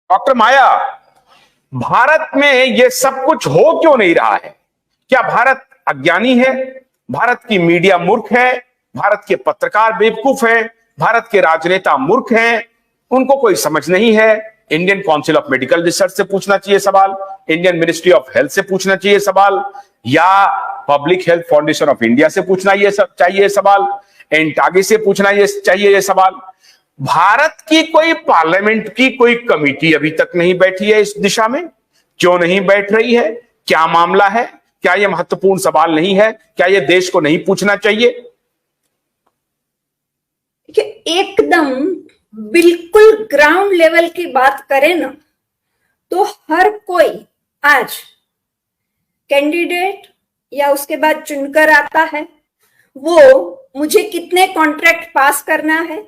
Doctor माया, भारत में ये सब कुछ हो क्यों नहीं रहा है? क्या भारत अज्ञानी है? भारत की मीडिया मूर्ख है? भारत के पत्रकार बेवकूफ है? भारत के राजनेता मूर्ख हैं? उनको कोई समझ नहीं है? Indian council of medical research से पूछना चाहिए सवाल, इंडियन मिनिस्ट्री ऑफ हेल्थ से पूछना चाहिए सवाल, या public health foundation of India से पूछना ये सब चाहिए सवाल, एनटागी से पूछना ये चाहिए ये सवाल। भारत की कोई पार्लियामेंट की कोई कमेटी अभी तक नहीं बैठी है इस दिशा में। क्यों नहीं बैठ रही है? क्या मामला है? क्या यह महत्वपूर्ण सवाल नहीं है? क्या यह देश को नहीं पूछना चाहिए? एकदम बिल्कुल ग्राउंड लेवल की बात करें ना, तो हर कोई आज कैंडिडेट या उसके बाद चुनकर आता है, वो मुझे कितने कॉन्ट्रैक्ट पास करना है,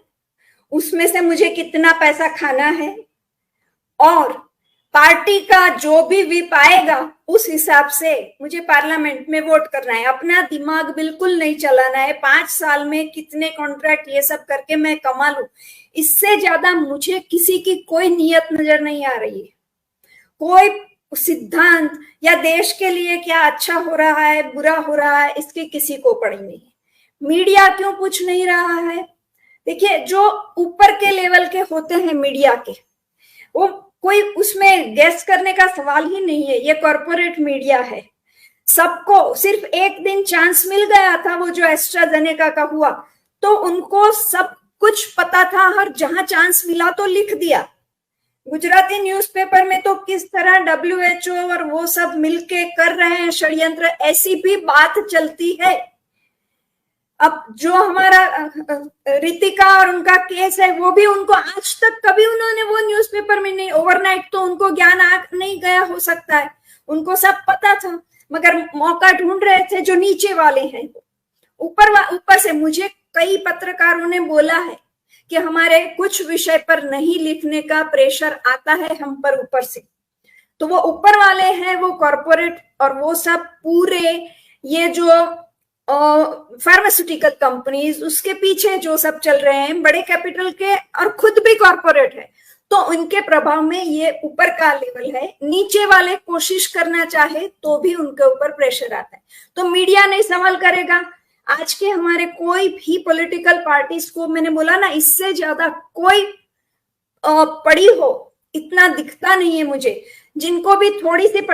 उसमें से मुझे कितना पैसा खाना है, और पार्टी का जो भी व्हिप आएगा उस हिसाब से मुझे पार्लियामेंट में वोट करना है। अपना दिमाग बिल्कुल नहीं चलाना है 5 साल में कितने कॉन्ट्रैक्ट ये सब करके मैं कमा लूं। इससे ज्यादा मुझे किसी की कोई नीयत नजर नहीं आ रही है। कोई सिद्धांत या देश के लिए क्या अच्छा हो रहा है बुरा हो रहा है इसकी किसी को पड़ी नहीं है। मीडिया क्यों पूछ नहीं रहा है? देखिए, जो ऊपर के लेवल के होते हैं मीडिया के, वो कोई उसमें गैस करने का सवाल ही नहीं है। ये कॉर्पोरेट मीडिया है। सबको सिर्फ एक दिन चांस मिल गया था, वो जो एस्ट्राजेनेका का हुआ, तो उनको सब कुछ पता था, हर जहां चांस मिला तो लिख दिया। गुजराती न्यूज़पेपर में तो किस तरह WHO और वो सब मिलके कर रहे हैं षड्यंत्र, ऐसी भी बात चलती है। अब जो हमारा रितिका और उनका केस है, वो भी उनको आज तक कभी उन्होंने वो न्यूज़पेपर में नहीं, ओवरनाइट तो उनको ज्ञान आ नहीं गया हो सकता है, उनको सब पता था, मगर मौका ढूंढ रहे थे जो नीचे वाले हैं। ऊपर से मुझे कई पत्रकारों ने बोला है कि हमारे कुछ विषय पर नहीं लिखने का प्रेशर आता है हम पर ऊपर से। तो वो ऊपर वाले हैं, वो कॉर्पोरेट और वो सब पूरे ये जो फार्मास्यूटिकल कंपनीज, उसके पीछे जो सब चल रहे हैं, बड़े कैपिटल के और खुद भी कॉर्पोरेट है, तो उनके प्रभाव में ये ऊपर का लेवल है। नीचे वाले कोशिश करना चाहे तो भी उनके ऊपर प्रेशर आता है। तो मीडिया नहीं सवाल करेगा। आज के हमारे कोई भी पॉलिटिकल पार्टीज को, मैंने बोला ना, इससे ज्यादा कोई पड़ी हो इतना दिखता नहीं है मुझे। जिनको भी थोड़ी सी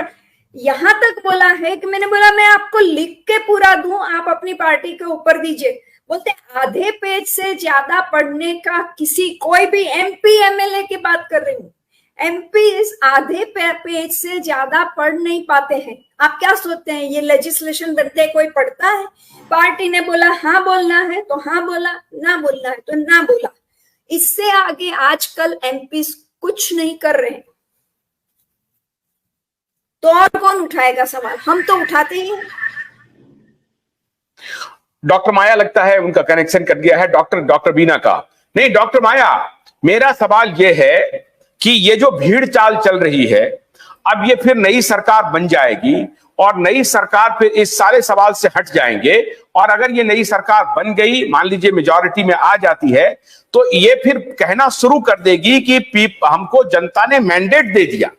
यहां तक बोला है कि मैंने बोला मैं आपको लिख के पूरा दूं, आप अपनी पार्टी के ऊपर दीजिए। बोलते आधे पेज से ज्यादा पढ़ने का किसी, कोई भी MP MLA की बात कर रही हूँ, MP इस आधे पेज से ज्यादा पढ़ नहीं पाते हैं। आप क्या सोचते हैं ये लेजिस्लेशन बनते कोई पढ़ता है? पार्टी ने बोला हाँ बोलना है तो हाँ बोला, ना बोलना है तो ना बोला। इससे आगे आजकल MP कुछ नहीं कर रहे हैं, तो और कौन उठाएगा सवाल? हम तो उठाते ही हैं। डॉक्टर माया, लगता है उनका कनेक्शन कट गया है। डॉक्टर बीना का नहीं। डॉक्टर माया, मेरा सवाल यह है कि ये जो भीड़ चाल चल रही है, अब ये फिर नई सरकार बन जाएगी और नई सरकार फिर इस सारे सवाल से हट जाएंगे, और अगर ये नई सरकार बन गई, मान लीजिए मेजॉरिटी में आ जाती है, तो ये फिर कहना शुरू कर देगी कि हमको जनता ने मैंडेट दे दिया,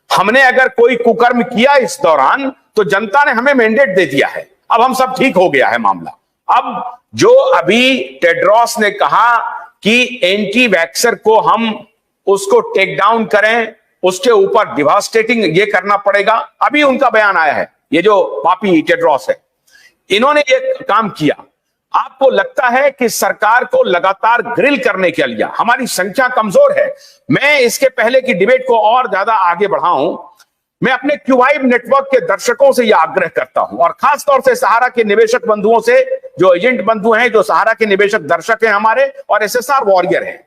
हमने अगर कोई कुकर्म किया इस दौरान तो जनता ने हमें मैंडेट दे दिया है, अब हम सब ठीक हो गया है मामला। अब जो अभी टेड्रोस ने कहा कि एंटी वैक्सर को हम उसको टेक डाउन करें, उसके ऊपर डिवास्टेटिंग ये करना पड़ेगा, अभी उनका बयान आया है। ये जो पापी टेड्रोस है, इन्होंने ये काम किया। आपको लगता है कि सरकार को लगातार ग्रिल करने के लिए, हमारी संख्या कमजोर है, मैं इसके पहले की डिबेट को और ज्यादा आगे बढ़ाऊं, मैं अपने क्यूवाइब नेटवर्क के दर्शकों से यह आग्रह करता हूं, और खास तौर से सहारा के निवेशक बंधुओं से, जो एजेंट बंधु हैं, जो सहारा के निवेशक दर्शक हैं हमारे और SSR वॉरियर हैं,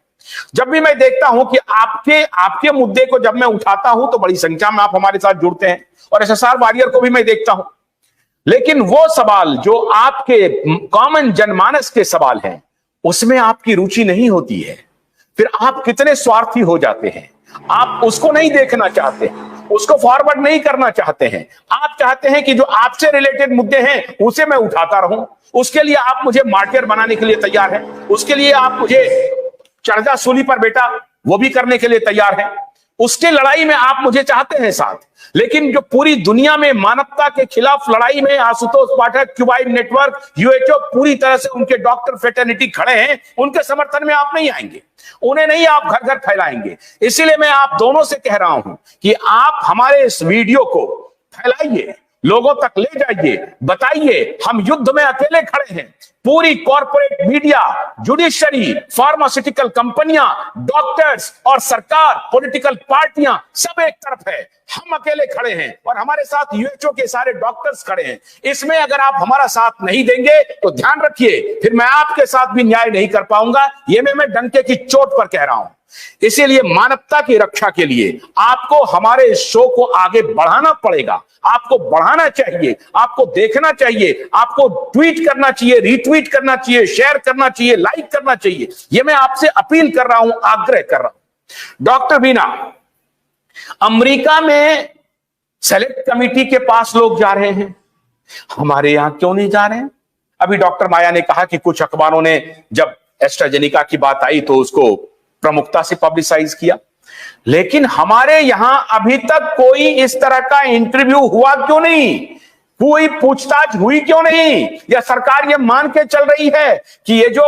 जब भी मैं देखता हूं कि आपके मुद्दे को जब मैं उठाता हूं तो बड़ी संख्या में आप हमारे साथ जुड़ते हैं, और SSR वॉरियर को भी मैं देखता हूं, लेकिन वो सवाल जो आपके कॉमन जनमानस के सवाल हैं, उसमें आपकी रुचि नहीं होती है। फिर आप कितने स्वार्थी हो जाते हैं, आप उसको नहीं देखना चाहते, उसको फॉरवर्ड नहीं करना चाहते हैं। आप चाहते हैं कि जो आपसे रिलेटेड मुद्दे हैं उसे मैं उठाता रहूं, उसके लिए आप मुझे मार्टियर बनाने के लिए तैयार हैं, उसके लिए आप मुझे चढ़ जा सूली पर बेटा वो भी करने के लिए तैयार हैं, उसके लड़ाई में आप मुझे चाहते हैं साथ, लेकिन जो पूरी दुनिया में मानवता के खिलाफ लड़ाई में आशुतोष पाठक, क्यूबाइड नेटवर्क, यूएचओ, पूरी तरह से उनके डॉक्टर फ्रेटर्निटी खड़े हैं, उनके समर्थन में आप नहीं आएंगे, उन्हें नहीं आप घर घर फैलाएंगे। इसीलिए मैं आप दोनों से कह रहा हूं कि आप हमारे इस वीडियो को फैलाइए, लोगों तक ले जाइए, बताइए हम युद्ध में अकेले खड़े हैं। पूरी कॉर्पोरेट मीडिया, जुडिशरी, फार्मास्यूटिकल कंपनियां, डॉक्टर्स और सरकार, पॉलिटिकल पार्टियां सब एक तरफ है, हम अकेले खड़े हैं और हमारे साथ यूएचओ के सारे डॉक्टर्स खड़े हैं। इसमें अगर आप हमारा साथ नहीं देंगे तो ध्यान रखिए, फिर मैं आपके साथ भी न्याय नहीं कर पाऊंगा। ये मैं डंके की चोट पर कह रहा हूं। इसीलिए मानवता की रक्षा के लिए आपको हमारे इस शो को आगे बढ़ाना पड़ेगा, आपको बढ़ाना चाहिए, आपको देखना चाहिए, आपको ट्वीट करना चाहिए, रीट्वीट करना चाहिए, शेयर करना चाहिए, लाइक करना चाहिए। यह मैं आपसे अपील कर रहा हूं, आग्रह कर रहा हूं। डॉक्टर बीना, अमेरिका में सेलेक्ट कमेटी के पास लोग जा रहे हैं, हमारे यहां क्यों नहीं जा रहे हैं? अभी डॉक्टर माया ने कहा कि कुछ अखबारों ने जब एस्ट्राजेनिका की बात आई तो उसको प्रमुखता से पब्लिसाइज किया, लेकिन हमारे यहां अभी तक कोई इस तरह का इंटरव्यू हुआ क्यों नहीं? कोई पूछताछ हुई क्यों नहीं? या सरकार ये मान के चल रही है कि ये जो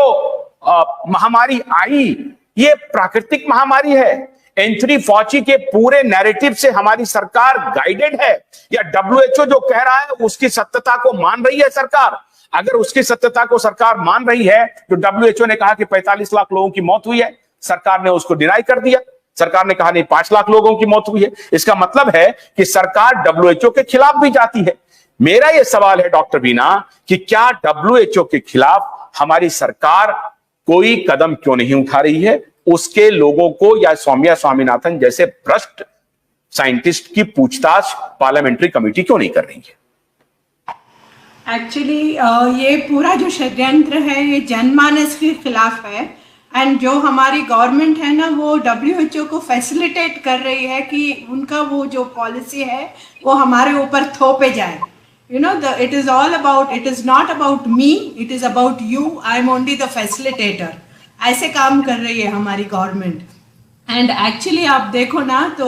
महामारी आई ये प्राकृतिक महामारी है? एंथनी फॉची के पूरे नैरेटिव से हमारी सरकार गाइडेड है, या डब्ल्यूएचओ जो कह रहा है उसकी सत्यता को मान रही है सरकार? अगर उसकी सत्यता को सरकार मान रही है तो डब्ल्यूएचओ ने कहा कि 45 लाख लोगों की मौत हुई है, सरकार ने उसको डिनाई कर दिया। सरकार ने कहा नहीं 5 लाख लोगों की मौत हुई है। इसका मतलब है कि सरकार डब्ल्यूएचओ के खिलाफ भी जाती है। मेरा यह सवाल है डॉक्टर बीना कि क्या डब्ल्यूएचओ के खिलाफ हमारी सरकार कोई कदम क्यों नहीं उठा रही है? उसके लोगों को या सौम्या स्वामीनाथन जैसे भ्रष्ट साइंटिस्ट की पूछताछ पार्लियामेंट्री कमेटी क्यों नहीं कर रही है? एक्चुअली ये पूरा जो षड्यंत्र है ये जनमानस के खिलाफ है, एंड जो हमारी गवर्नमेंट है ना वो डब्ल्यूएचओ को फैसिलिटेट कर रही है कि उनका वो जो पॉलिसी है वो हमारे ऊपर थोपे जाए। You know, it is all about, it is not about me, it is about you, I am only the facilitator. ऐसे काम कर रही है हमारी गवर्नमेंट। एंड एक्चुअली आप देखो ना तो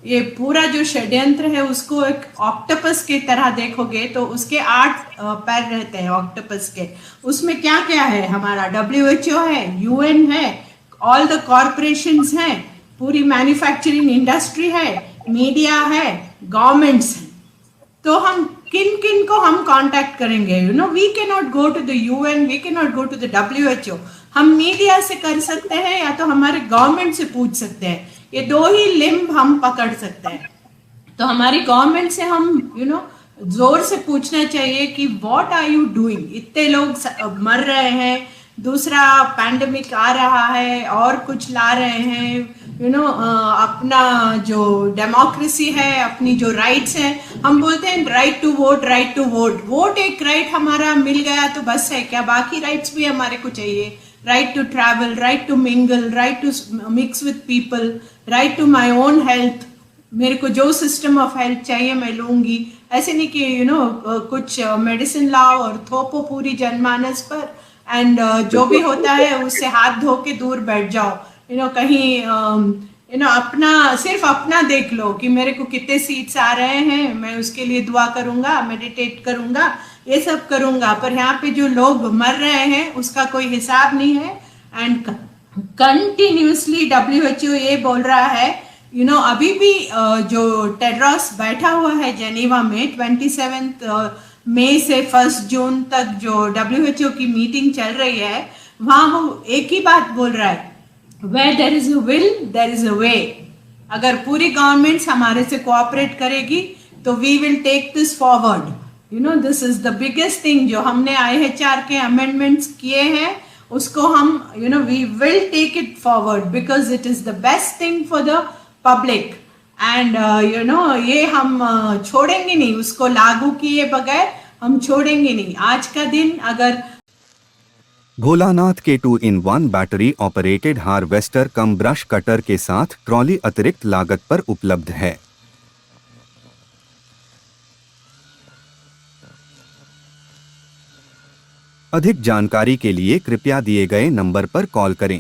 ये पूरा जो षड्यंत्र है उसको एक ऑक्टोपस की तरह देखोगे तो उसके 8 पैर रहते हैं ऑक्टोपस के। उसमें क्या क्या है? हमारा डब्ल्यूएचओ है, यूएन है, ऑल द कॉरपोरेशंस हैं, पूरी मैन्युफैक्चरिंग इंडस्ट्री है, मीडिया है, गवर्नमेंट्स हैं। तो हम किन किन को हम कांटेक्ट करेंगे? You know, we can not go to the UN, we can not go to the WHO. हम मीडिया से कर सकते हैं या तो हमारे गवर्नमेंट से पूछ सकते हैं। ये 2 ही लिम्ब हम पकड़ सकते हैं। तो हमारी गवर्नमेंट से हम जोर से पूछना चाहिए कि व्हाट आर यू डूइंग? इतने लोग मर रहे हैं, दूसरा पैंडेमिक आ रहा है और कुछ ला रहे हैं। अपना जो डेमोक्रेसी है, अपनी जो राइट्स है, हम बोलते हैं right to vote, right to vote. Vote एक राइट हमारा मिल गया तो बस है क्या? बाकी राइट्स भी हमारे को चाहिए। Right to travel, right to mingle, right to mix with people, right to my own health. मेरे को जो सिस्टम ऑफ हेल्थ चाहिए मैं लूंगी। ऐसे नहीं कि कुछ मेडिसिन लाओ और थोपो पूरी जनमानस पर, एंड जो भी होता है उससे हाथ धो के दूर बैठ जाओ। कहीं अपना, सिर्फ अपना देख लो कि मेरे को कितने सीट्स आ रहे हैं, मैं उसके लिए दुआ करूंगा, मेडिटेट करूंगा, ये सब करूंगा। पर यहाँ पे जो लोग मर रहे हैं उसका कोई हिसाब नहीं है। एंड कंटिन्यूसली डब्ल्यूएचओ ये बोल रहा है, अभी भी जो टेड्रोस बैठा हुआ है जेनेवा में 27 मई से 1 जून तक जो डब्ल्यूएचओ की मीटिंग चल रही है, वहां वो एक ही बात बोल रहा है, Where there is a will, there is a way. अगर पूरी गवर्नमेंट्स हमारे से कोऑपरेट करेगी तो we will take this forward. This is the biggest thing जो हमने IHR के अमेंडमेंट्स किए हैं, उसको हम we will take it forward because it is the best thing for the public. And ये हम छोड़ेंगे नहीं, उसको लागू किए बगैर हम छोड़ेंगे नहीं। आज का दिन अगर भोलानाथ के 2-in-1 बैटरी ऑपरेटेड हार्वेस्टर कम ब्रश कटर के साथ ट्रॉली अतिरिक्त लागत पर उपलब्ध है। अधिक जानकारी के लिए कृपया दिए गए नंबर पर कॉल करें।